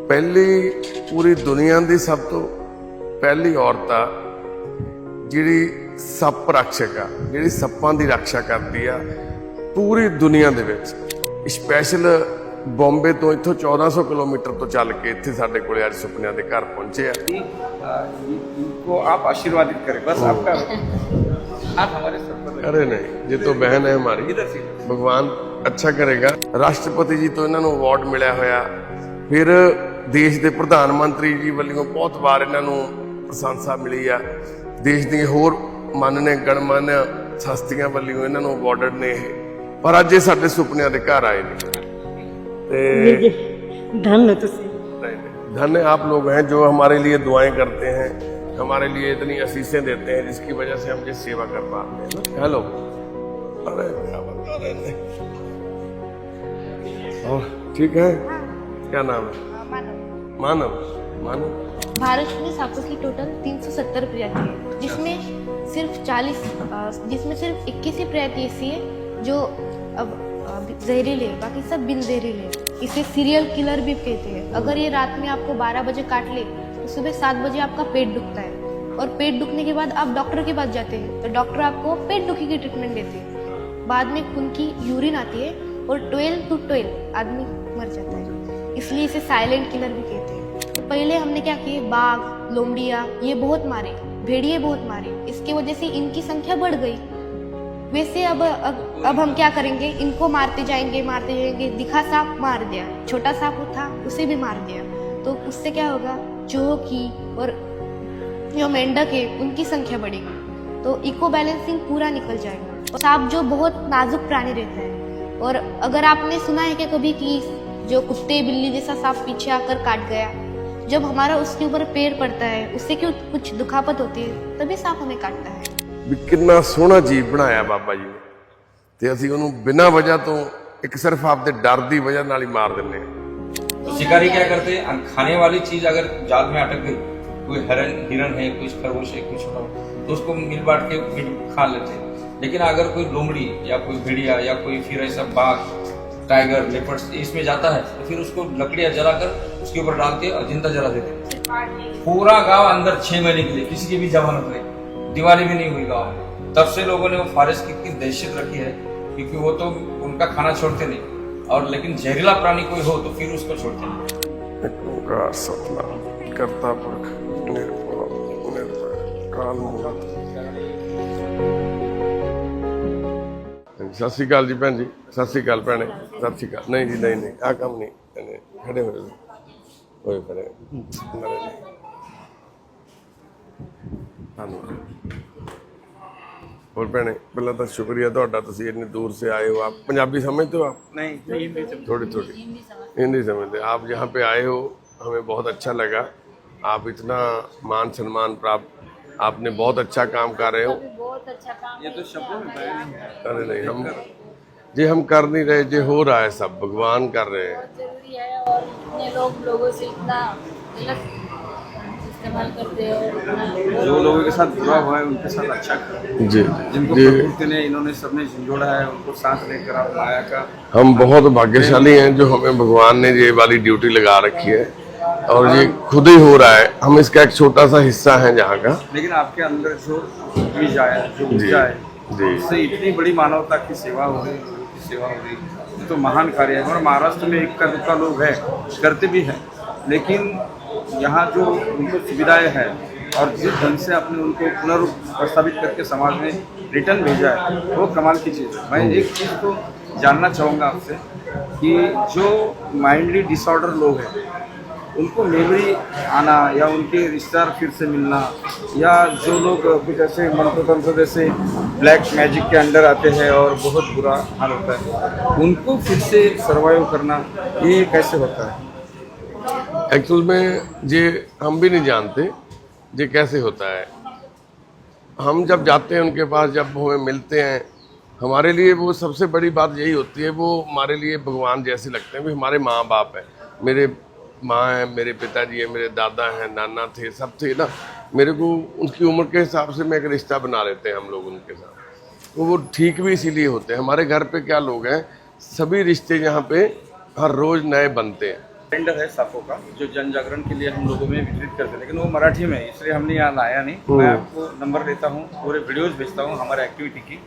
ਪਹਿਲੀ ਪੂਰੀ ਦੁਨੀਆ ਦੀ ਸਭ ਤੋਂ ਪਹਿਲੀ ਔਰਤ ਆ ਜਿਹੜੀ ਸੱਪ ਰੱਖਿਅਕ ਆ, ਜਿਹੜੀ ਸੱਪਾਂ ਦੀ ਰੱਖਿਆ ਕਰਦੀ ਆ ਪੂਰੀ ਦੁਨੀਆ ਦੇ ਵਿੱਚ। ਸਪੈਸ਼ਲ ਬੰਬੇ ਤੋਂ ਇੱਥੋਂ 1400 ਕਿਲੋमीटर ਤੋਂ ਚੱਲ ਕੇ ਇੱਥੇ ਸਾਡੇ ਕੋਲੇ ਅੱਜ ਸੁਪਨਿਆਂ ਦੇ ਘਰ ਪਹੁੰचे ਆ। इनको आप आशीर्वादित करें, बस आपका आप हमारे सर पर। अरे नहीं, ये तो बहन है हमारी, इधर से भगवान अच्छा करेगा। राष्ट्रपति जी तो इन्हों अवार्ड मिलिया होया, फिर देश के प्रधानमंत्री जी वालों बहुत बार इन्हों प्रशंसा मिली आ। देश दी होर मानने गणमान्य हस्तियां वालों इन्हों अवार्ड ने, पर अज ये साडे सुपनियां दे घर आए ने। धन्य तुसी, धन्य आप लोग हैं जो हमारे लिए दुआएं करते हैं, हमारे लिए इतनी असीसें देते हैं, जिसकी वजह से हम ये सेवा कर पाते हैं ना। हेलो, अरे क्या बता रहे थे। और ठीक है, क्या नाम है? मानव। मानव। भारत में सांपों की टोटल 370 प्रजाति है, जिसमें सिर्फ 21 ही प्रजाति ऐसी है जो अब जहरीले है, बाकी सब बिन जहरीले है। इसे सीरियल किलर भी कहते हैं। अगर ये रात में आपको 12 बजे काट ले तो सुबह 7 बजे आपका पेट दुखता है, और पेट दुखने के बाद आप डॉक्टर के पास जाते हैं तो डॉक्टर आपको पेट दुखी की ट्रीटमेंट देते हैं। बाद में खून की यूरिन आती है और 12 to 12 आदमी मर जाता है, इसलिए इसे साइलेंट किलर भी कहते हैं। तो पहले हमने क्या किए, बाघ, लोमड़िया ये बहुत मारे, भेड़िए बहुत मारे, इसके वजह से इनकी संख्या बढ़ गई। वैसे अब हम क्या करेंगे, इनको मारते जाएंगे। दिखा सांप मार दिया, छोटा सांप था उसे भी मार दिया, तो उससे क्या होगा, चूहों की और जो मेंढक है उनकी संख्या बढ़ेगी, तो इको बैलेंसिंग पूरा निकल जाएगा। सांप जो बहुत नाजुक प्राणी रहता है, और अगर आपने सुना है कि कभी कि जो कुत्ते बिल्ली जैसा सांप पीछे आकर काट गया, जब हमारा उसके ऊपर पैर पड़ता है उससे क्यों कुछ दुखापत होती है, तभी सांप हमें काटता है। भी कितना सोहना जीव बनाया बाबा जी ने, ते असीं उहनूं बिना वजह तो एक सिर्फ आपदे डर दी वजह नाल ही मार दिंदे हैं। तो शिकारी क्या करते हैं, खाने वाली चीज अगर जाल में अटक गई, कोई हिरन है, कोई खरगोश है, कोई छोटा, तो उसको मिल बांट के खा लेते हैं। लेकिन अगर कोई लोमड़ी या कोई भेड़िया या कोई फिर ऐसा बाघ, टाइगर, लेपर्ड्स इसमें जाता है, तो फिर उसको लकड़ियां जलाकर उसके ऊपर डाल के और जिंदा जला देते हैं। पूरा गांव अंदर 6 महीने के लिए किसी की भी जमानत नहीं, दिवाली भी नहीं हुई गांव में। तब से लोगों ने वो फॉरेस्ट की इतनी दहशत रखी है, क्योंकि वो तो उनका खाना छोड़ते नहीं, और लेकिन जहरीला प्राणी कोई हो तो फिर उसको छोड़ते नहीं। एक ओंकार सतनाम करता पुरख निर्भय निर्भय काल मूरत। सत श्री अकाल जी भैन जी, सत श्री अकाल भैने, सत श्री अकाल। नहीं जी नहीं आ काम नहीं, खड़े होए खड़े। और भैने पहला तो शुक्रिया ਤੁਹਾਡਾ, ਤੁਸੀਂ इतनी दूर से आए हो। आप पंजाबी समझते हो? आप नहीं, थोड़ी हिंदी समझते। आप यहाँ पे आए हो, हमें बहुत अच्छा लगा। आप इतना मान सम्मान प्राप्त, आपने बहुत अच्छा काम कर रहे हो। बहुत अच्छा काम। ये तो शब्दों में बयान नहीं है। अरे नहीं, हम कर नहीं रहे, जो हो रहा है सब भगवान कर रहे हैं। जरूरी है, और इतने लोगों से इतना गलत इस्तेमाल करते हो। जो लोगों के साथ बुरा हुआ है उनके साथ अच्छा करो। जी जिनको जी, प्रकृति ने इन्होंने सबने झंझोड़ा है, उनको साथ लेकर आप माया का। हम बहुत भाग्यशाली हैं जो हमें भगवान ने ये वाली ड्यूटी लगा रखी है, और ये खुद ही हो रहा है। हम इसका एक छोटा सा हिस्सा है जहाँ का। लेकिन आपके अंदर जो बीज आया, जो ऊर्जा है, जी। उससे इतनी बड़ी मानवता की सेवा हो रही, लोगों की सेवा हो रही, ये तो महान कार्य है। और महाराष्ट्र में इक्का दुक्का लोग हैं, करते भी हैं, लेकिन यहाँ जो उनको सुविधाएं हैं और जिस ढंग से आपने उनको पुनर्प्रस्तावित करके समाज में रिटर्न भेजा है, वो कमाल की चीज़ है। मैं एक चीज़ तो जानना चाहूँगा आपसे कि जो माइंडली डिसऑर्डर लोग हैं, उनको मेमोरी आना या उनके रिश्तेदार फिर से मिलना, या जो लोग कुछ ऐसे मंत्र तंत्र जैसे ब्लैक मैजिक के अंडर आते हैं और बहुत बुरा हाल होता है, उनको फिर से सर्वाइव करना, ये कैसे होता है? एक्चुअल में ये हम भी नहीं जानते ये कैसे होता है। हम जब जाते हैं उनके पास, जब हमें मिलते हैं, हमारे लिए वो सबसे बड़ी बात यही होती है, वो हमारे लिए भगवान जैसे लगते हैं। भी हमारे माँ बाप हैं, मेरे माँ है, मेरे पिताजी है, मेरे दादा हैं, नाना थे, सब थे ना। मेरे को उनकी उम्र के हिसाब से मैं एक रिश्ता बना लेते हैं हम लोग उनके साथ, तो वो ठीक भी इसीलिए होते हैं। हमारे घर पे क्या लोग हैं, सभी रिश्ते यहाँ पे हर रोज़ नए बनते हैं। टेंडर है सांपों का जो जन जागरण के लिए हम लोगों में वितरित करते हैं, लेकिन वो मराठी में है, इसलिए हमने यहाँ लाया नहीं। मैं आपको नंबर देता हूँ, पूरे वीडियोस भेजता हूँ हमारे एक्टिविटी की।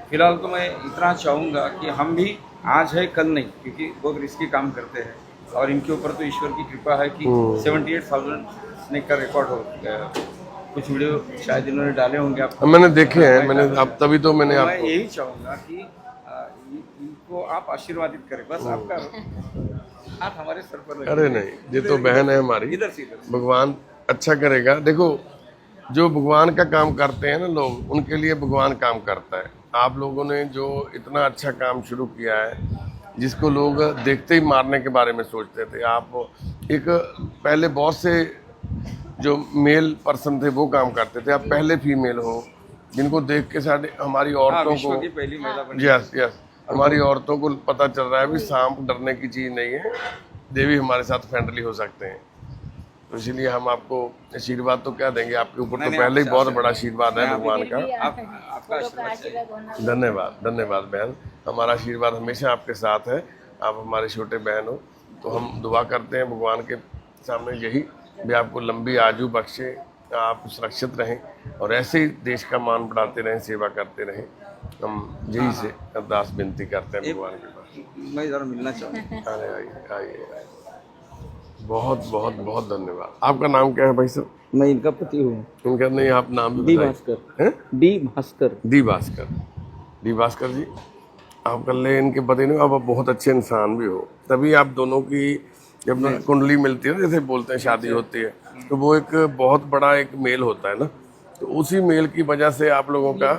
फिलहाल तो मैं इतना चाहूँगा कि हम भी आज है कल नहीं, क्योंकि बहुत रिस्की काम करते हैं और इनके ऊपर तो ईश्वर की कृपा है कि 78,000 स्नेक का रिकॉर्ड हो गया। कुछ वीडियो शायद इन्होंने डाले होंगे आपको, मैंने देखे हैं, मैंने अब तभी तो मैंने मैं आपको यही चाहूँगा कि इनको आप आशीर्वादित करें, बस आपका हाथ हमारे सर पर लगे। अरे नहीं, ये तो बहन है हमारी, इधर से इधर से। भगवान अच्छा करेगा। देखो जो भगवान का काम करते हैं ना लोग, उनके लिए भगवान काम करता है। आप लोगों ने जो इतना अच्छा काम शुरू किया है, जिसको लोग देखते ही मारने के बारे में सोचते थे, आप एक पहले बहुत से जो मेल पर्सन थे वो काम करते थे, आप पहले फीमेल हो जिनको देख के हमारी औरतों विश्व को, की पहली महिला बनी। यस यस, हमारी औरतों को पता चल रहा है भी सांप डरने की चीज़ नहीं है, देवी हमारे साथ फ्रेंडली हो सकते हैं। तो इसीलिए हम आपको आशीर्वाद तो क्या देंगे, आपके ऊपर तो नहीं, पहले ही आपसे बहुत आशीर्वाद। बड़ा आशीर्वाद है भगवान का। आपका आशीर्वाद चाहिए। धन्यवाद धन्यवाद बहन, हमारा आशीर्वाद हमेशा आपके साथ है। आप हमारे छोटे बहन हो, तो हम दुआ करते हैं भगवान के सामने यही भी आपको लंबी आयु बख्शे, आप सुरक्षित रहें और ऐसे ही देश का मान बढ़ाते रहें, सेवा करते रहें। हम यही से अरदास विनती करते हैं भगवान के पास। मैं जरा मिलना चाहूँगा। अरे आइए आइए, बहुत बहुत बहुत धन्यवाद। आपका नाम क्या है भाई साहब? मैं इनका पति हूँ, इनका नहीं, आप नाम भी डी बताइए। भास्कर। हैं? D Bhaskar. D Bhaskar, D Bhaskar ji, आप कल इनके पति ने, आप बहुत अच्छे इंसान भी हो। तभी आप दोनों की जब कुंडली मिलती है, जैसे बोलते हैं शादी होती है, तो वो एक बहुत बड़ा एक मेल होता है ना, तो उसी मेल की वजह से आप लोगों का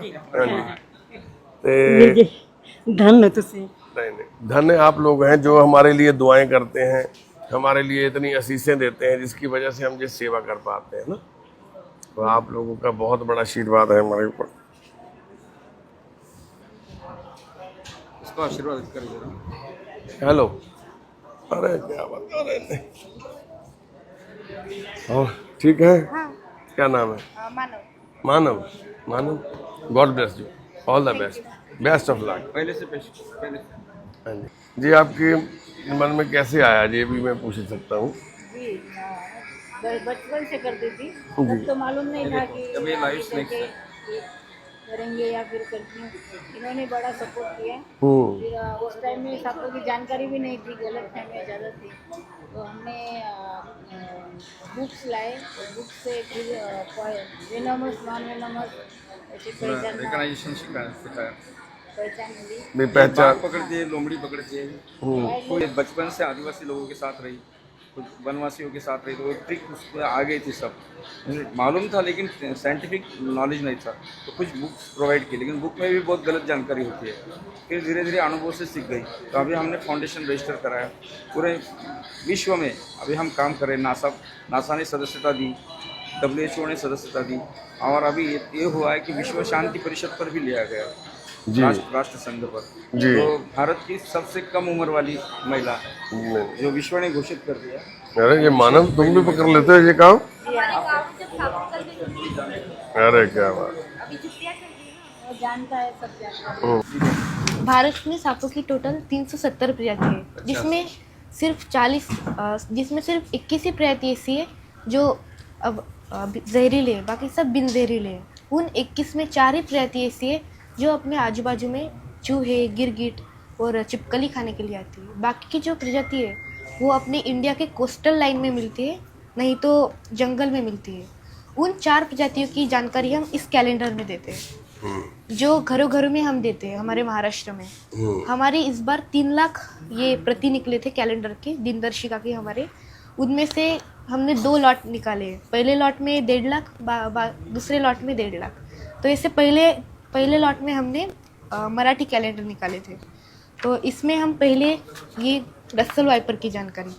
धन्य तुसी नहीं धन्य आप लोग हैं जो हमारे लिए दुआएं करते हैं, हमारे लिए इतनी आशीषें देते हैं, जिसकी वजह से हम ये सेवा कर पाते हैं ना। तो आप लोगों का बहुत बड़ा आशीर्वाद है हमारे ऊपर। इसको आशीर्वाद करिए। हेलो, अरे क्या बात कर रहे हैं। और ठीक है, क्या नाम है? Manav. Manav, Manav, God bless you, all the best, best of luck. पहले से पहले से। हाँ जी, आपके मन में कैसे आया, ये भी मैं पूछ सकता हूँ? जी, बचपन से करती थी, तब तो मालूम नहीं था कि जब ये लाइफ स्नेक्स है। ये करेंगे या फिर करती हूँ। इन्होंने बड़ा सपोर्ट किया। हम्म, फिर उस टाइम में सबको की जानकारी भी नहीं थी, गलत फहमियाँ ज़्यादा थी, तो हमने बुक्स लाए और बुक्स से फिर वेनमस नॉन वेनमस ऐसी पहचान रिकॉग्नाइजेशन सिखाया। मिली। भी पहचान। बाघ पकड़ती है, लोमड़ी पकड़ती है। कोई बचपन से आदिवासी लोगों के साथ रही, कुछ वनवासियों के साथ रही, तो वो ट्रिक उसमें आ गई थी सब, मालूम था, लेकिन साइंटिफिक नॉलेज नहीं था, तो कुछ बुक्स प्रोवाइड की, लेकिन बुक में भी बहुत गलत जानकारी होती है। फिर धीरे धीरे अनुभव से सीख गई, तो अभी हमने फाउंडेशन रजिस्टर कराया, पूरे विश्व में अभी हम काम कर रहे हैं। नासा ने सदस्यता दी, WHO ने सदस्यता दी, और अभी ये हुआ है कि विश्व शांति परिषद पर भी लिया गया, जी राष्ट्र संघ पर। जी। तो भारत की सबसे कम उम्र वाली महिला नहीं। जो विश्व ने घोषित कर दिया। अरे ये मानव, तुम भी पकड़ लेते हो ये काम? अरे क्या बात। वो जानता है, सब जानता है। भारत में सांपों की टोटल 370 प्रजाति है, जिसमें सिर्फ 21 ही प्रजाति ऐसी है जो अब जहरीले है, बाकी सब बिन जहरीले हैं। उन 21 में 4 ही प्रजाति ऐसी है जो अपने आजू बाजू में चूहे, गिरगिट और छिपकली खाने के लिए आती है। बाकी की जो प्रजाति है वो अपने इंडिया के कोस्टल लाइन में मिलती है, नहीं तो जंगल में मिलती है। उन 4 प्रजातियों की जानकारी हम इस कैलेंडर में देते हैं, जो घरों घरों में हम देते हैं। हमारे महाराष्ट्र में हमारे इस बार 3 लाख ये प्रति निकले थे कैलेंडर के, दिनदर्शिका के हमारे। उनमें से हमने 2 लॉट निकाले। पहले लॉट में 1.5 लाख, दूसरे लॉट में 1.5 लाख। तो इससे पहले लॉट में हमने मराठी कैलेंडर निकाले थे। तो इसमें हम पहले ये रसल वाइपर की जानकारी,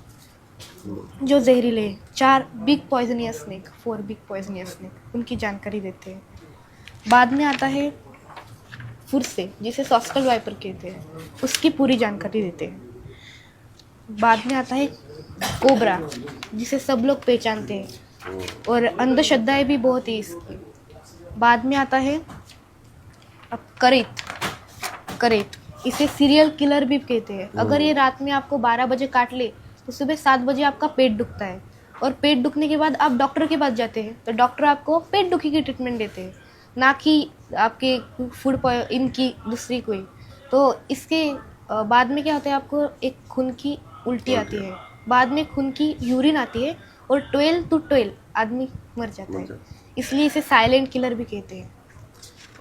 जो जहरीले 4 big poisonous snake, 4 big poisonous snake, उनकी जानकारी देते हैं। बाद में आता है फुरसे, जिसे सॉस्कल वाइपर कहते हैं, उसकी पूरी जानकारी देते हैं। बाद में आता है कोबरा, जिसे सब लोग पहचानते हैं, और अंधश्रद्धाएं भी बहुत ही इसकी। बाद में आता है अब करेत, इसे सीरियल किलर भी कहते हैं। अगर ये रात में आपको 12 बजे काट ले तो सुबह 7 बजे आपका पेट दुखता है, और पेट दुखने के बाद आप डॉक्टर के पास जाते हैं तो डॉक्टर आपको पेट दुखी की ट्रीटमेंट देते हैं, ना कि आपके इनकी दूसरी कोई। तो इसके बाद में क्या होता है, आपको एक खून की उल्टी आती है, बाद में खून की यूरिन आती है, और 12 to 12 आदमी मर जाता है। इसलिए इसे साइलेंट किलर भी कहते हैं।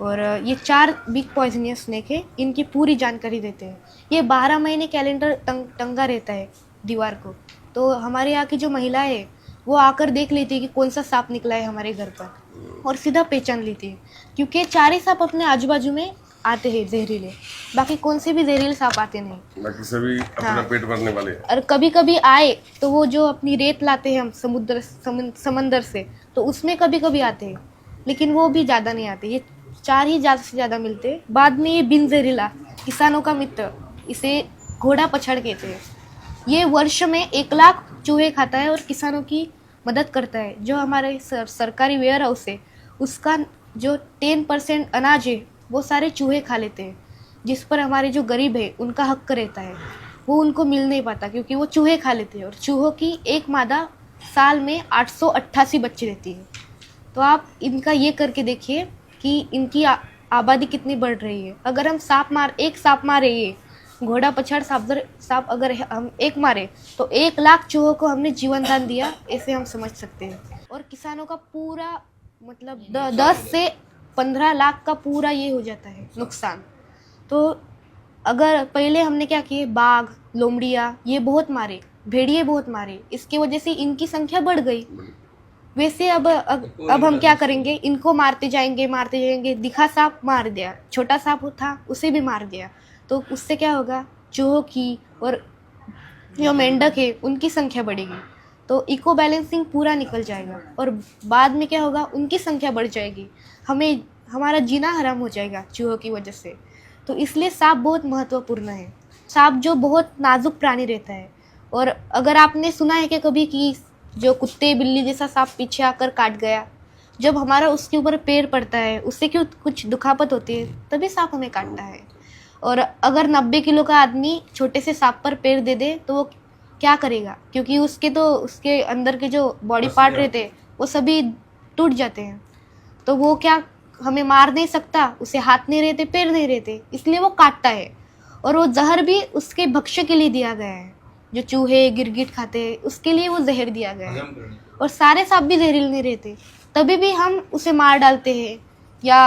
और ये 4 बिग पॉइजनियस स्नेक है, इनकी पूरी जानकारी देते हैं। ये 12 महीने कैलेंडर टंगा रहता है दीवार को, तो हमारे यहाँ की जो महिलाएं है वो आकर देख लेती है कि कौन सा सांप निकला है हमारे घर पर, और सीधा पहचान लेती है, क्योंकि 4 ही सांप अपने आजू बाजू में आते हैं जहरीले, बाकी कौन से भी जहरीले सांप आते नहीं। बाकी सभी अपना पेट भरने वाले हैं। और कभी कभी आए तो वो जो अपनी रेत लाते हैं हम समंदर से, तो उसमें कभी कभी आते हैं, लेकिन वो भी ज़्यादा नहीं आते। ये 4 ही ज़्यादा से ज़्यादा मिलते हैं। बाद में ये बिन जहरीला, किसानों का मित्र, इसे घोड़ा पछड़ कहते हैं। ये वर्ष में 1 लाख चूहे खाता है और किसानों की मदद करता है। जो हमारे सरकारी वेयर हाउस है उसका जो 10% अनाज है वो सारे चूहे खा लेते हैं, जिस पर हमारे जो गरीब है उनका हक रहता है, वो उनको मिल नहीं पाता क्योंकि वो चूहे खा लेते हैं। और चूहों की एक मादा साल में 888 बच्चे देती है। तो आप इनका ये करके देखिए कि इनकी आबादी कितनी बढ़ रही है। अगर हम एक सांप मारे, ये घोड़ा पछाड़ सांप अगर हम एक मारे तो 1 लाख चूहों को हमने जीवन दान दिया, ऐसे हम समझ सकते हैं। और किसानों का पूरा मतलब 10 से 15 लाख का पूरा ये हो जाता है नुकसान। तो अगर पहले हमने क्या किए, बाघ, लोमड़िया ये बहुत मारे, भेड़िए बहुत मारे, इसकी वजह से इनकी संख्या बढ़ गई। वैसे अब हम क्या करेंगे, इनको मारते जाएंगे। दिखा सांप मार दिया, छोटा सांप था उसे भी मार दिया, तो उससे क्या होगा, चूहों की और जो मेंढक है उनकी संख्या बढ़ेगी, तो इको बैलेंसिंग पूरा निकल जाएगा। और बाद में क्या होगा, उनकी संख्या बढ़ जाएगी, हमारा जीना हराम हो जाएगा चूहों की वजह से। तो इसलिए सांप बहुत महत्वपूर्ण है। सांप जो बहुत नाजुक प्राणी रहता है, और अगर आपने सुना है कि कभी कि जो कुत्ते बिल्ली जैसा सांप पीछे आकर काट गया, जब हमारा उसके ऊपर पैर पड़ता है, उससे क्यों कुछ दुखापत होती है, तभी सांप हमें काटता है। और अगर 90 किलो का आदमी छोटे से सांप पर पैर दे दे तो वो क्या करेगा, क्योंकि उसके अंदर के जो बॉडी पार्ट रहते हैं वो सभी टूट जाते हैं, तो वो क्या हमें मार नहीं सकता, उसे हाथ नहीं रहते, पैर नहीं रहते, इसलिए वो काटता है। और वो जहर भी उसके भक्ष्य के लिए दिया गया है, जो चूहे गिरगिट खाते हैं उसके लिए वो जहर दिया गया है। और सारे सांप भी जहरीले नहीं रहते, तभी भी हम उसे मार डालते हैं या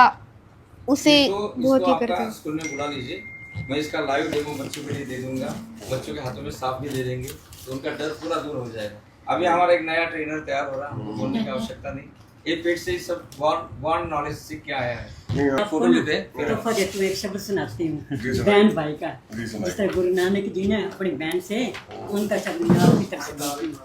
उसे बहुत ही करते हैं। स्कूल में बुला लीजिए, मैं इसका लाइव डेमो बच्चों के लिए दे दूंगा, बच्चों के हाथों में सांप भी दे देंगे तो उनका डर पूरा दूर हो जाएगा। अभी हमारा एक नया ट्रेनर तैयार हो रहा है, हमको बोलने की आवश्यकता नहीं, ये पेट से ही सब वन नॉलेज सीख के आया है। फोटो लेते तो एक शब्द सुनाती हूँ बहन भाई का। जिस तरह गुरु नानक जी ने अपनी बहन से उनका शब्द की तरफ से गाती हूँ।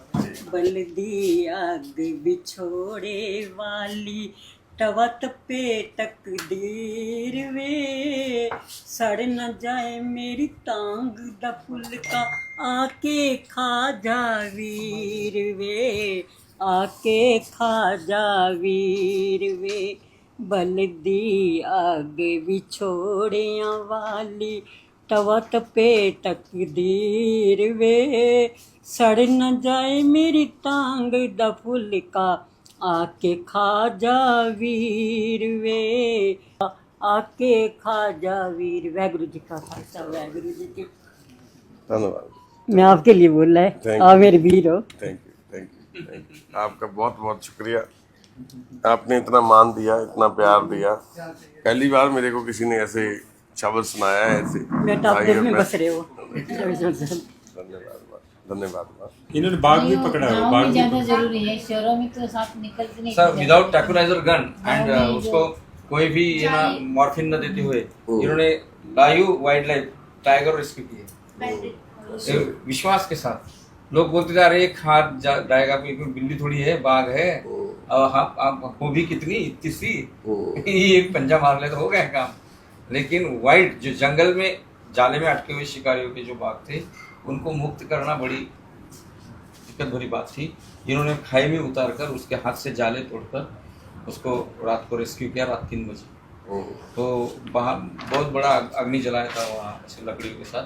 बल्दी आग बिछोड़े वाली टवत पे तकदीर वे, सड़ न जाए मेरी टांग द फुल का, आके खा जा वीर वे, आके खा जा वीर वे। बल्दी आग बिछोड़िया वाली टवत पे तकदीर वे, सड़ न जाए मेरी टांग द फुल का, आके खा जा वीर वे, आके खा जा वीर। वाहिगुरु जी का खालसा, वाहिगुरु जी की धन्यवाद। मैं आपके लिए बोल रहा है, आप मेरे वीर हो। Thank you. आपका बहुत बहुत शुक्रिया, आपने इतना मान दिया, इतना प्यार दिया। पहली बार मेरे को किसी ने ऐसे शब्द सुनाया है, ऐसे मैं टॉप देश में बस रहे हो। धन्यवाद। इन्होंने बाघ भी पकड़ा है, बाघ भी ज्यादा जरूरी है, शहरों में तो सांप निकलते नहीं। Sir without tranquilliser gun and उसको कोई भी ये ना मॉर्फिन न देते हुए इन्होंने live wild life tiger rescue किए विश्वास के साथ। लोग बोलते जा रहे खा जाएगा, कोई बिल्ली थोड़ी है, बाघ है, वो भी कितनी इतनी सी एक पंजा मार ले तो हो गया काम। लेकिन वाइल्ड जो जंगल में जाले में अटके हुए शिकारियों के जो बाघ थे उनको मुक्त करना बड़ी दिक्कत भरी बात थी। इन्होंने खाई में उतार कर उसके हाथ से जाले तोड़कर उसको रात को रेस्क्यू किया, रात 3 बजे। तो वहाँ बहुत बड़ा अग्नि जलाया था वहाँ लकड़ियों के साथ,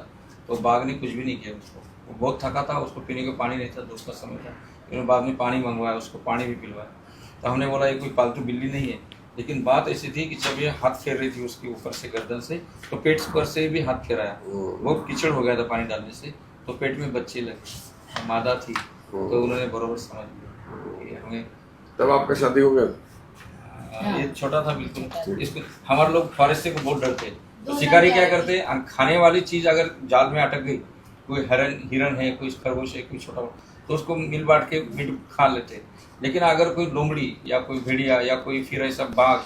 तो बाघ ने कुछ भी नहीं किया उसको। वो बहुत थका था, उसको पीने को पानी नहीं था, दोस्त का समय था, इन्होंने बाद में पानी मंगवाया, उसको पानी भी पिलवाया। तो हमने बोला ये कोई पालतू बिल्ली नहीं है, लेकिन बात ऐसी थी कि जब ये हाथ फेर रही थी उसके ऊपर से गर्दन से, तो पेट पर से भी हाथ फेराया, बहुत कीचड़ हो गया था पानी डालने से, तो पेट में बच्चे लगे, मादा थी, तो उन्होंने बराबर समझ लिया कि हमें। तब आपका शादी हो गया? ये छोटा था बिल्कुल। इसको हमारे लोग फॉरेस्ट से को बहुत डरते हैं, तो शिकारी क्या करते हैं, खाने वाली चीज अगर जाल में अटक गई, कोई हिरन है, कोई खरगोश है, कोई छोटा, तो उसको मिल बांट के मीट खा लेते हैं। लेकिन अगर कोई लोमड़ी या कोई भेड़िया या कोई फिर ऐसा बाघ,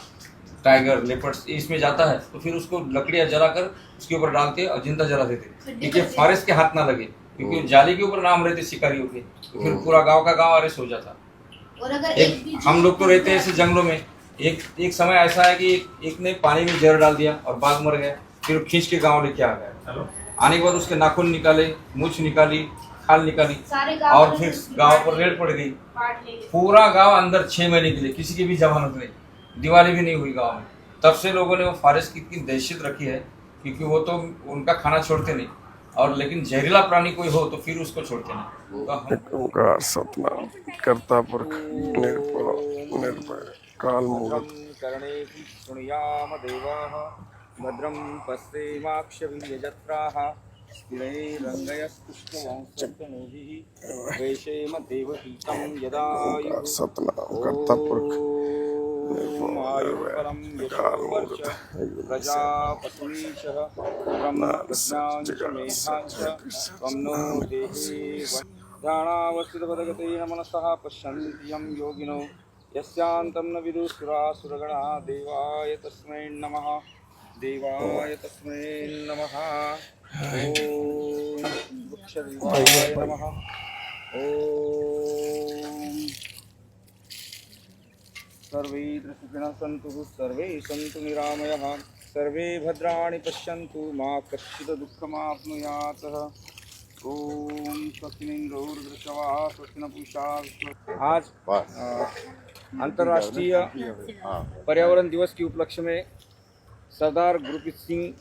टाइगर, लेपर्ड्स इसमें जाता है, तो फिर उसको लकड़ियाँ जलाकर उसके ऊपर डालते और जिंदा जला देते, क्योंकि फॉरेस्ट के हाथ ना लगे, क्योंकि जाली के ऊपर नाम रहते शिकारियों के, तो फिर पूरा गाँव का गाँव अरेस्ट हो जाता। और अगर एक हम लोग तो रहते हैं ऐसे जंगलों में, एक समय ऐसा है कि एक ने पानी में जहर डाल दिया और बाघ मर गया, फिर खींच के गांव लेके आ गया। आने के बाद उसके नाखून निकाले, मूछ निकाली, खाल निकाली, और फिर गांव पर रेड पड़ गई। पूरा गांव अंदर 6 महीने के लिए, किसी की भी जमानत नहीं, दिवाली भी नहीं हुई गांव में। तब से लोगों ने वो फॉरेस्ट की इतनी दहशत रखी है, क्योंकि वो तो उनका खाना छोड़ते नहीं, और लेकिन जहरीला प्राणी कोई हो तो फिर उसको छोड़ते नहीं। तो ओंकार सतनाम कर्ता पुरख निर्भय निर्भय काल मूलक कर्णे शृणुयाम देवाः भद्रं पश्येमाक्षभिर्यजत्राः स्थिरैरङ्गयस्तुष्टवंशतनूभिः वैशेम देवहीतं यदायुः सतनाम कर्ता पुरख आयुर्बलं यशोवर्ष प्रजापतिशः ब्रह्मज्ञान च मेधां च त्वं नो देहि ध्यानावस्थितपदगतेन मनसः पश्यन्ति यं योगिनो यस्यान्तं न विदुसुरासुरगणा देवाय तस्मै नमः, देवाय तस्मै नमः। ॐ वृक्षदेवाय नमः। ॐ सर्वे सुखिनः सन्तु, सर्वे सन्तु निरामयः, सर्वे भद्राणि पश्यन्तु, मा कश्चित् दुःखमाप्नुयात्। ओम स्वस्तिनिन्द्रोर्वृषभः स्वस्तिन पूषा विश्व। आज अंतर्राष्ट्रीय पर्यावरण दिवस के उपलक्ष्य में सरदार गुरप्रीत सिंह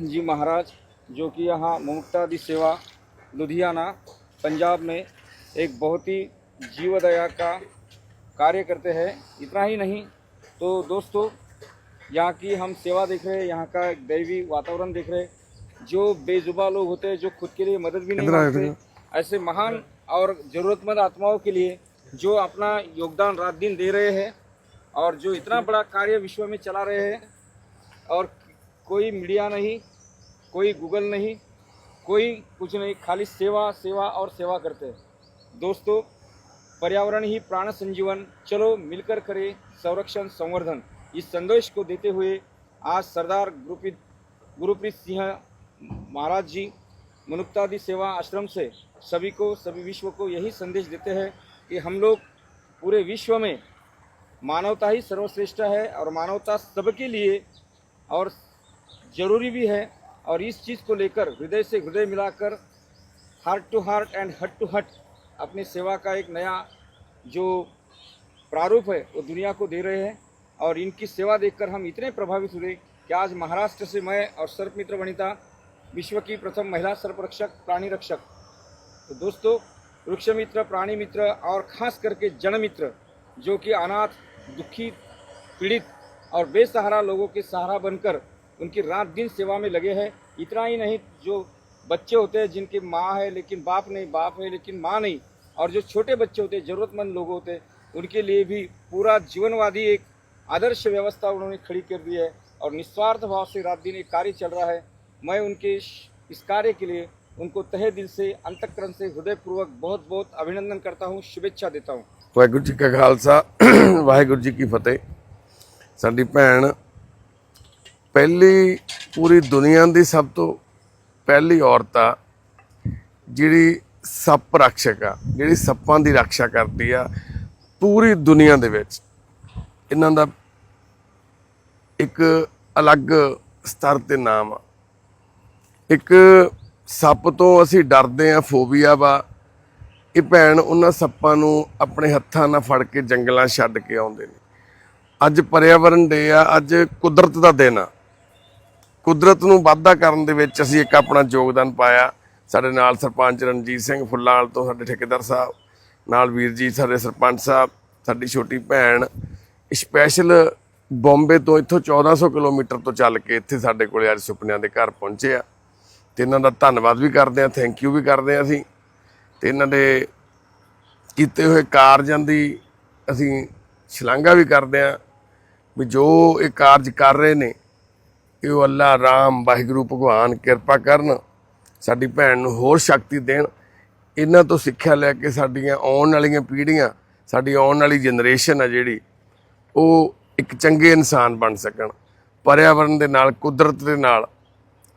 जी महाराज, जो कि यहाँ मुक्तादि सेवा लुधियाना पंजाब में एक बहुत ही जीवदया का कार्य करते हैं। इतना ही नहीं तो दोस्तों, यहाँ की हम सेवा देख रहे हैं, यहाँ का एक दैवी वातावरण देख रहे हैं। जो बेजुबान लोग होते हैं, जो खुद के लिए मदद भी नहीं मांगते, ऐसे महान और ज़रूरतमंद आत्माओं के लिए जो अपना योगदान रात दिन दे रहे हैं, और जो इतना बड़ा कार्य विश्व में चला रहे हैं, और कोई मीडिया नहीं, कोई गूगल नहीं, कोई कुछ नहीं, खाली सेवा सेवा और सेवा करते हैं। दोस्तों, पर्यावरण ही प्राण संजीवन, चलो मिलकर करें संरक्षण संवर्धन, इस संदेश को देते हुए आज सरदार गुरप्रीत सिंह महाराज जी मनुक्तादि सेवा आश्रम से सभी को, सभी विश्व को यही संदेश देते हैं कि हम लोग पूरे विश्व में मानवता ही सर्वश्रेष्ठ है, और मानवता सबके लिए और ज़रूरी भी है। और इस चीज़ को लेकर हृदय से हृदय मिलाकर, हार्ट टू हार्ट एंड हट टू हट अपनी सेवा का एक नया जो प्रारूप है वो दुनिया को दे रहे हैं। और इनकी सेवा देखकर हम इतने प्रभावित हुए कि आज महाराष्ट्र से मैं और सर्पमित्र वनिता, विश्व की प्रथम महिला सर्परक्षक, प्राणी रक्षक। तो दोस्तों, वृक्ष मित्र, प्राणी मित्र और खास करके जन मित्र, जो कि अनाथ, दुखी, पीड़ित और बेसहारा लोगों के सहारा बनकर उनकी रात दिन सेवा में लगे हैं। इतना ही नहीं, जो बच्चे होते हैं जिनकी माँ है लेकिन बाप नहीं, बाप है लेकिन माँ नहीं, और जो छोटे बच्चे होते हैं, ज़रूरतमंद लोग होते हैं, उनके लिए भी पूरा जीवनवादी एक आदर्श व्यवस्था उन्होंने खड़ी कर दी है। और निस्वार्थ भाव से रात दिन एक कार्य चल रहा है। मैं उनके इस कार्य के लिए उनको तहे दिल से, अंतःकरण से, हृदयपूर्वक बहुत बहुत अभिनंदन करता हूँ, शुभेच्छा देता हूँ। वाहिगुरू जी का खालसा, वाहिगुरू जी की फतेह। साडी भैन पहली पूरी दुनिया की सब तो पहली औरत आ जिहड़ी सप रक्षक आ, जिहड़ी सप्पां दी रक्षा करती आ पूरी दुनिया दे विच। इन्हां दा एक अलग स्तर ते नाम आ। एक सप तो असी डरदे आ, फोबिया वा। ये भैन उन्हां सप्पां नूं अपने हत्थां नाल फड़ के जंगलां छड्ड के आउंदे ने। अज पर्यावरण डे आ, अज कुदरत दा दिन आ। ਕੁਦਰਤ ਨੂੰ ਵਾਧਾ ਕਰਨ ਦੇ ਵਿੱਚ ਅਸੀਂ ਇੱਕ ਆਪਣਾ ਯੋਗਦਾਨ ਪਾਇਆ। ਸਾਡੇ ਨਾਲ ਸਰਪੰਚ ਰਣਜੀਤ ਸਿੰਘ ਫੁੱਲਾਲ ਤੋਂ, ਸਾਡੇ ਠੇਕੇਦਾਰ ਸਾਹਿਬ ਨਾਲ, ਵੀਰ ਜੀ ਸਾਡੇ ਸਰਪੰਚ ਸਾਹਿਬ, ਸਾਡੀ ਛੋਟੀ ਭੈਣ ਸਪੈਸ਼ਲ ਬੰਬੇ ਤੋਂ ਇੱਥੋਂ 1400 ਕਿਲੋਮੀਟਰ ਤੋਂ ਚੱਲ ਕੇ ਇੱਥੇ ਸਾਡੇ ਕੋਲੇ ਅੱਜ ਸੁਪਨਿਆਂ ਦੇ ਘਰ ਪਹੁੰਚੇ ਆ। ਤੇ ਇਹਨਾਂ ਦਾ ਧੰਨਵਾਦ ਵੀ ਕਰਦੇ ਆ, ਥੈਂਕ ਯੂ ਵੀ ਕਰਦੇ ਆ ਅਸੀਂ। ਤੇ ਇਹਨਾਂ ਦੇ ਕੀਤੇ ਹੋਏ ਕਾਰਜਾਂ ਦੀ ਅਸੀਂ ਸ਼ਲਾਘਾ ਵੀ ਕਰਦੇ ਆ ਵੀ ਜੋ ਇਹ ਕਾਰਜ ਕਰ ਰਹੇ ਨੇ ਇਹ ਉਹ ਅੱਲਾ ਰਾਮ ਵਾਹਿਗੁਰੂ ਭਗਵਾਨ ਕਿਰਪਾ ਕਰਨ, ਸਾਡੀ ਭੈਣ ਨੂੰ ਹੋਰ ਸ਼ਕਤੀ ਦੇਣ। ਇਹਨਾਂ ਤੋਂ ਸਿੱਖਿਆ ਲੈ ਕੇ ਸਾਡੀਆਂ ਆਉਣ ਵਾਲੀਆਂ ਪੀੜ੍ਹੀਆਂ, ਸਾਡੀ ਆਉਣ ਵਾਲੀ ਜਨਰੇਸ਼ਨ ਆ ਜਿਹੜੀ, ਉਹ ਇੱਕ ਚੰਗੇ ਇਨਸਾਨ ਬਣ ਸਕਣ, ਪਰਿਆਵਰਨ ਦੇ ਨਾਲ, ਕੁਦਰਤ ਦੇ ਨਾਲ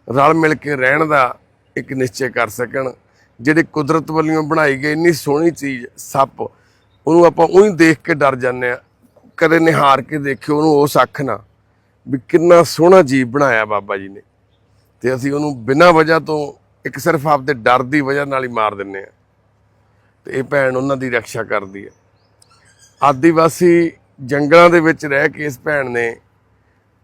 ਰਲ ਮਿਲ ਕੇ ਰਹਿਣ ਦਾ ਇੱਕ ਨਿਸ਼ਚੈ ਕਰ ਸਕਣ। ਜਿਹੜੇ ਕੁਦਰਤ ਵੱਲੋਂ ਬਣਾਈ ਗਈ ਇੰਨੀ ਸੋਹਣੀ ਚੀਜ਼ ਸੱਪ, ਉਹਨੂੰ ਆਪਾਂ ਉਹੀ ਦੇਖ ਕੇ ਡਰ ਜਾਂਦੇ ਆ। ਕਦੇ ਨਿਹਾਰ ਕੇ ਦੇਖਿਓ ਉਹਨੂੰ, ਉਸ ਅੱਖ ਨਾਲ ਵੀ ਕਿੰਨਾ ਸੋਹਣਾ ਜੀਵ ਬਣਾਇਆ ਬਾਬਾ ਜੀ ਨੇ, ਤੇ ਅਸੀਂ ਉਹਨੂੰ ਬਿਨਾਂ ਵਜ੍ਹਾ ਤੋਂ ਇੱਕ ਸਿਰਫ ਆਪਦੇ ਡਰ ਦੀ ਵਜ੍ਹਾ ਨਾਲ ਹੀ ਮਾਰ ਦਿੰਦੇ ਆ। ਤੇ ਇਹ ਭੈਣ ਉਹਨਾਂ ਦੀ ਰੱਖਿਆ ਕਰਦੀ ਹੈ। ਆਦੀਵਾਸੀ ਜੰਗਲਾਂ ਦੇ ਵਿੱਚ ਰਹਿ ਕੇ ਇਸ ਭੈਣ ਨੇ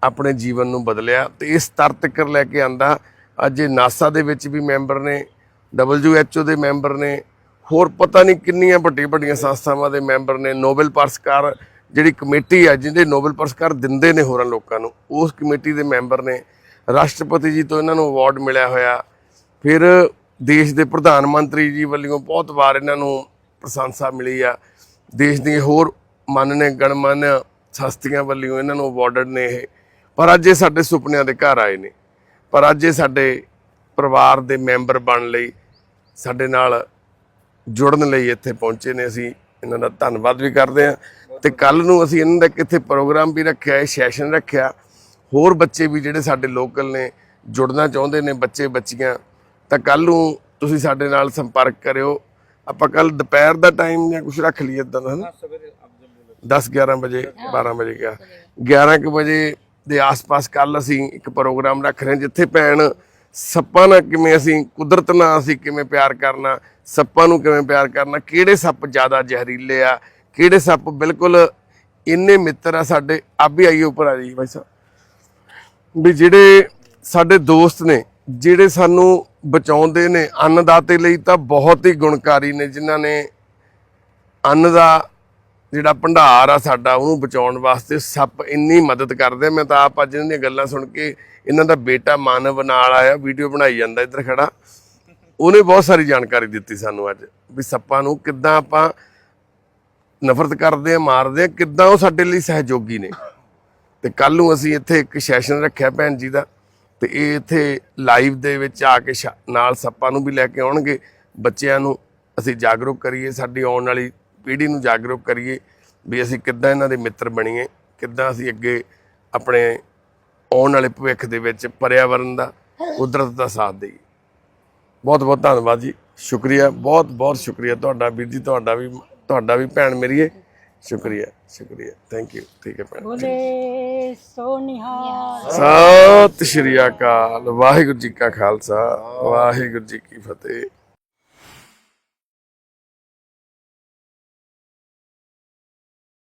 ਆਪਣੇ ਜੀਵਨ ਨੂੰ ਬਦਲਿਆ ਤੇ ਇਸ ਸਤਰ ਤੱਕ ਲੈ ਕੇ ਆਂਦਾ। ਅੱਜ ਇਹ ਨਾਸਾ ਦੇ ਵਿੱਚ ਵੀ ਮੈਂਬਰ ਨੇ, WHO ਦੇ ਮੈਂਬਰ ਨੇ, ਹੋਰ ਪਤਾ ਨਹੀਂ ਕਿੰਨੀਆਂ ਵੱਡੀਆਂ ਸੰਸਥਾਵਾਂ ਦੇ ਮੈਂਬਰ ਨੇ। ਨੋਬਲ ਪੁਰਸਕਾਰ ਜਿਹੜੀ ਕਮੇਟੀ ਹੈ ਜਿਹਦੇ ਨੋਬਲ ਪੁਰਸਕਾਰ ਦਿੰਦੇ ਨੇ ਹੋਰਾਂ ਲੋਕਾਂ ਨੂੰ, ਉਸ ਕਮੇਟੀ ਦੇ ਮੈਂਬਰ ਨੇ। ਰਾਸ਼ਟਰਪਤੀ ਜੀ ਤੋਂ ਇਹਨਾਂ ਨੂੰ ਅਵਾਰਡ ਮਿਲਿਆ ਹੋਇਆ। ਫਿਰ ਦੇਸ਼ ਦੇ ਪ੍ਰਧਾਨ ਮੰਤਰੀ ਜੀ ਵੱਲੋਂ ਬਹੁਤ ਵਾਰ ਇਹਨਾਂ ਨੂੰ ਪ੍ਰਸ਼ੰਸਾ ਮਿਲੀ ਆ। ਦੇਸ਼ ਦੀਆਂ ਹੋਰ ਮਾਨਨੇ ਗਣਮਾਨ ਹਸਤੀਆਂ ਵੱਲੋਂ ਇਹਨਾਂ ਨੂੰ ਅਵਾਰਡਡ ਨੇ ਇਹ। ਪਰ ਅੱਜ ਇਹ ਸਾਡੇ ਸੁਪਨਿਆਂ ਦੇ ਘਰ ਆਏ ਨੇ, ਪਰ ਅੱਜ ਇਹ ਸਾਡੇ ਪਰਿਵਾਰ ਦੇ ਮੈਂਬਰ ਬਣਨ ਲਈ, ਸਾਡੇ ਨਾਲ ਜੁੜਨ ਲਈ ਇੱਥੇ ਪਹੁੰਚੇ ਨੇ। ਅਸੀਂ ਇਹਨਾਂ ਦਾ ਧੰਨਵਾਦ ਵੀ ਕਰਦੇ ਹਾਂ। ਤੇ ਕੱਲ ਨੂੰ ਅਸੀਂ ਇਹਨਾਂ ਦਾ ਕਿੱਥੇ ਪ੍ਰੋਗਰਾਮ ਵੀ ਰੱਖਿਆ, ਇਹ ਸੈਸ਼ਨ ਰੱਖਿਆ। ਹੋਰ ਬੱਚੇ ਵੀ ਜਿਹੜੇ ਸਾਡੇ ਲੋਕਲ ਨੇ ਜੁੜਨਾ ਚਾਹੁੰਦੇ ਨੇ, ਬੱਚੇ ਬੱਚੀਆਂ, ਤਾਂ ਕੱਲ ਨੂੰ ਤੁਸੀਂ ਸਾਡੇ ਨਾਲ ਸੰਪਰਕ ਕਰਿਓ। ਆਪਾਂ ਕੱਲ ਦੁਪਹਿਰ ਦਾ ਟਾਈਮ ਜਾਂ ਕੁਝ ਰੱਖ ਲਈਏ ਇੱਦਾਂ ਦਾ, 10-11 ਵਜੇ, 12 ਵਜੇ ਗਿਆ 11 ਕੁ ਵਜੇ ਦੇ ਆਸ-ਪਾਸ ਕੱਲ ਅਸੀਂ ਇੱਕ ਪ੍ਰੋਗਰਾਮ ਰੱਖ ਰਹੇ ਹਾਂ, ਜਿੱਥੇ ਭੈਣ ਸੱਪਾਂ ਨਾਲ ਕਿਵੇਂ, ਅਸੀਂ ਕੁਦਰਤ ਨਾਲ ਅਸੀਂ ਕਿਵੇਂ ਪਿਆਰ ਕਰਨਾ, ਸੱਪਾਂ ਨੂੰ ਕਿਵੇਂ ਪਿਆਰ ਕਰਨਾ, ਕਿਹੜੇ ਸੱਪ ਜ਼ਿਆਦਾ ਜ਼ਹਿਰੀਲੇ ਆ, ਕਿਹੜੇ ਸੱਪ ਬਿਲਕੁਲ ਇੰਨੇ ਮਿੱਤਰ ਆ ਸਾਡੇ। ਆਪ ਵੀ ਆਈਏ ਉੱਪਰ ਆ ਜੀ ਭਾਈ ਸਾਹਿਬ, ਵੀ ਜਿਹੜੇ ਸਾਡੇ ਦੋਸਤ ਨੇ, ਜਿਹੜੇ ਸਾਨੂੰ ਬਚਾਉਂਦੇ ਨੇ। ਅੰਨਦਾਤੇ ਲਈ ਤਾਂ ਬਹੁਤ ਹੀ ਗੁਣਕਾਰੀ ਨੇ, ਜਿਨ੍ਹਾਂ ਨੇ ਅੰਨ ਦਾ ਜਿਹੜਾ ਭੰਡਾਰ ਆ ਸਾਡਾ ਉਹਨੂੰ ਬਚਾਉਣ ਵਾਸਤੇ ਸੱਪ ਇੰਨੀ ਮਦਦ ਕਰਦੇ। ਮੈਂ ਤਾਂ ਆਪ ਅੱਜ ਇਹਨਾਂ ਦੀਆਂ ਗੱਲਾਂ ਸੁਣ ਕੇ, ਇਹਨਾਂ ਦਾ ਬੇਟਾ ਮਾਨਵ ਨਾਲ ਆਇਆ, ਵੀਡੀਓ ਬਣਾਈ ਜਾਂਦਾ ਇੱਧਰ ਖੜਾ, ਉਹਨੇ ਬਹੁਤ ਸਾਰੀ ਜਾਣਕਾਰੀ ਦਿੱਤੀ ਸਾਨੂੰ ਅੱਜ ਵੀ ਸੱਪਾਂ ਨੂੰ ਕਿੱਦਾਂ ਆਪਾਂ ਨਫ਼ਰਤ ਕਰਦੇ ਆ, ਮਾਰਦੇ ਆ, ਕਿੱਦਾਂ ਉਹ ਸਾਡੇ ਲਈ ਸਹਿਯੋਗੀ ਨੇ। ਤੇ ਕੱਲ ਨੂੰ ਅਸੀਂ ਇੱਥੇ ਇੱਕ ਸੈਸ਼ਨ ਰੱਖਿਆ ਭੈਣ ਜੀ ਦਾ, ਤੇ ਇਹ ਇੱਥੇ ਲਾਈਵ ਦੇ ਵਿੱਚ ਆ ਕੇ ਨਾਲ ਸੱਪਾਂ ਨੂੰ ਵੀ ਲੈ ਕੇ ਆਉਣਗੇ। ਬੱਚਿਆਂ ਨੂੰ ਅਸੀਂ ਜਾਗਰੂਕ ਕਰੀਏ, ਸਾਡੀ ਆਉਣ ਵਾਲੀ ਪੀੜ੍ਹੀ ਨੂੰ ਜਾਗਰੂਕ ਕਰੀਏ ਵੀ ਅਸੀਂ ਕਿੱਦਾਂ ਇਹਨਾਂ ਦੇ ਮਿੱਤਰ ਬਣੀਏ, ਕਿੱਦਾਂ ਅਸੀਂ ਅੱਗੇ ਆਪਣੇ ਆਉਣ ਵਾਲੇ ਭਵਿੱਖ ਦੇ ਵਿੱਚ ਪਰਿਆਵਰਨ ਦਾ, ਕੁਦਰਤ ਦਾ ਸਾਥ ਦੇਈਏ। ਬਹੁਤ ਬਹੁਤ ਧੰਨਵਾਦ ਜੀ, ਸ਼ੁਕਰੀਆ, ਬਹੁਤ ਬਹੁਤ ਸ਼ੁਕਰੀਆ ਤੁਹਾਡਾ ਵੀਰ ਜੀ, ਤੁਹਾਡਾ ਵੀ ਭੈਣ ਮੇਰੀਏ, ਸ਼ੁਕਰੀਆ ਥੈਂਕ ਯੂ। ਠੀਕ ਹੈ ਭੈਣ, ਬੋਲੇ ਸੋ ਨਿਹਾਲ। ਸਤਿ ਸ਼੍ਰੀ ਅਕਾਲ। ਵਾਹਿਗੁਰੂ ਜੀ ਕਾ ਖਾਲਸਾ, ਵਾਹਿਗੁਰੂ ਜੀ ਕੀ ਫਤਿਹ।